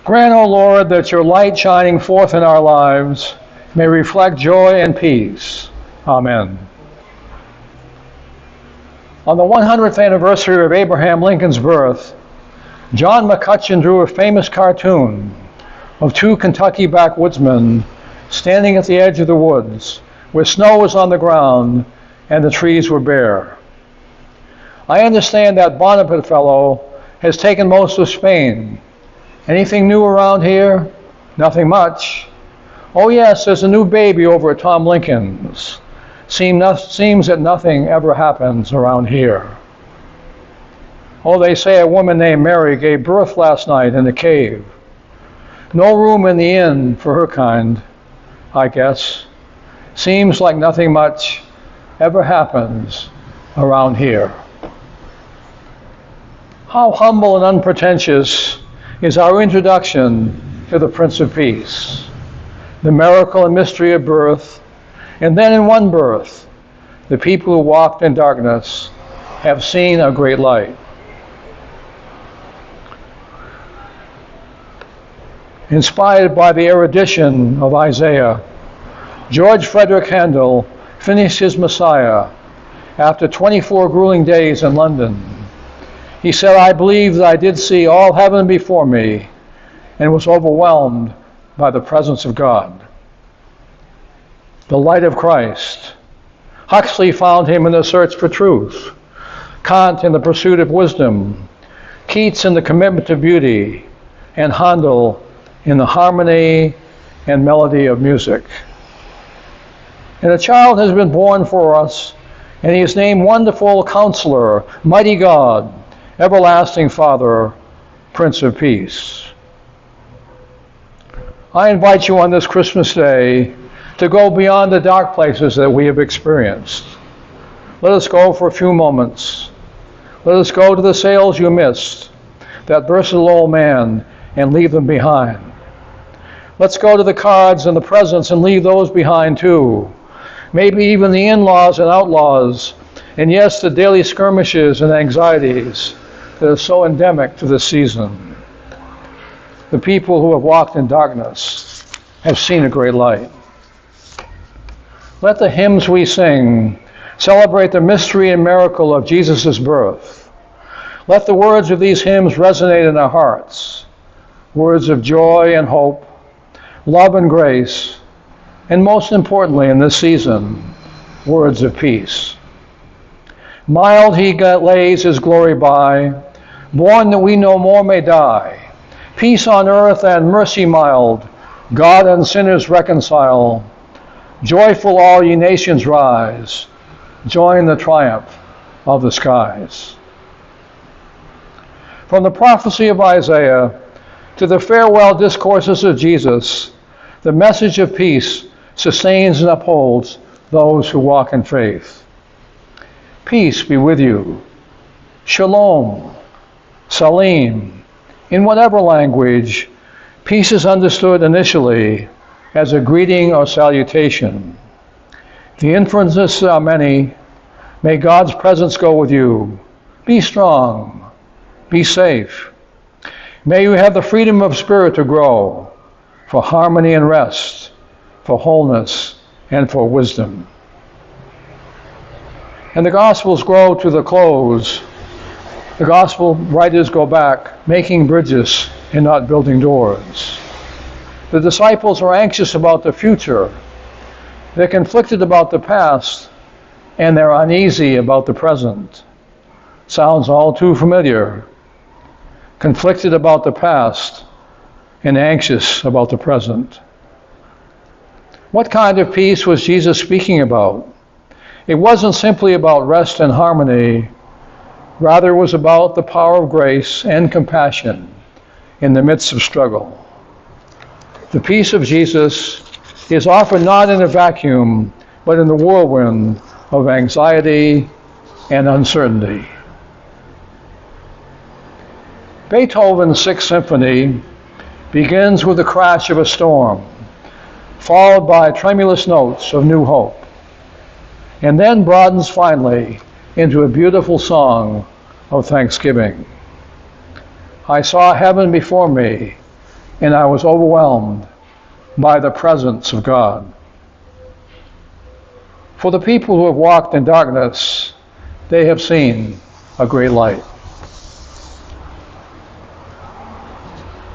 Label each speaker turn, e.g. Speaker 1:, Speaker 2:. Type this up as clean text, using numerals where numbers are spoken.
Speaker 1: Grant, O Lord, that your light shining forth in our lives may reflect joy and peace. Amen. On the 100th anniversary of Abraham Lincoln's birth, John McCutcheon drew a famous cartoon of two Kentucky backwoodsmen standing at the edge of the woods where snow was on the ground and the trees were bare. I understand that Bonaparte fellow has taken most of Spain. Anything new around here? Nothing much. Oh yes, there's a new baby over at Tom Lincoln's. Seems that nothing ever happens around here. Oh, they say a woman named Mary gave birth last night in a cave. No room in the inn for her kind, I guess. Seems like nothing much ever happens around here. How humble and unpretentious is our introduction to the Prince of Peace, the miracle and mystery of birth, and then in one birth, the people who walked in darkness have seen a great light. Inspired by the erudition of Isaiah, George Frederick Handel finished his Messiah after 24 grueling days in London. He said, I believe that I did see all heaven before me and was overwhelmed by the presence of God. The light of Christ. Huxley found him in the search for truth, Kant in the pursuit of wisdom, Keats in the commitment to beauty, and Handel in the harmony and melody of music. And a child has been born for us, and he is named Wonderful Counselor, Mighty God, Everlasting Father, Prince of Peace. I invite you on this Christmas Day to go beyond the dark places that we have experienced. Let us go for a few moments. Let us go to the sales you missed, that versatile old man, and leave them behind. Let's go to the cards and the presents and leave those behind too. Maybe even the in-laws and outlaws, and yes, the daily skirmishes and anxieties that are so endemic to this season. The people who have walked in darkness have seen a great light. Let the hymns we sing celebrate the mystery and miracle of Jesus' birth. Let the words of these hymns resonate in our hearts, words of joy and hope, love and grace, and most importantly in this season, words of peace. Mild he lays his glory by, born that we no more may die. Peace on earth and mercy mild, God and sinners reconcile. Joyful all ye nations rise, join the triumph of the skies. From the prophecy of Isaiah to the farewell discourses of Jesus, the message of peace sustains and upholds those who walk in faith. Peace be with you. Shalom, salim. In whatever language, peace is understood initially as a greeting or salutation. The inferences are many. May God's presence go with you. Be strong. Be safe. May you have the freedom of spirit to grow for harmony and rest, for wholeness and for wisdom. And the Gospels grow to the close. The Gospel writers go back, making bridges and not building doors. The disciples are anxious about the future. They're conflicted about the past, and they're uneasy about the present. Sounds all too familiar. Conflicted about the past and anxious about the present. What kind of peace was Jesus speaking about? It wasn't simply about rest and harmony. Rather, it was about the power of grace and compassion in the midst of struggle. The peace of Jesus is offered not in a vacuum, but in the whirlwind of anxiety and uncertainty. Beethoven's Sixth Symphony begins with the crash of a storm, followed by tremulous notes of new hope, and then broadens finally into a beautiful song of thanksgiving. I saw heaven before me, and I was overwhelmed by the presence of God. For the people who have walked in darkness, they have seen a great light.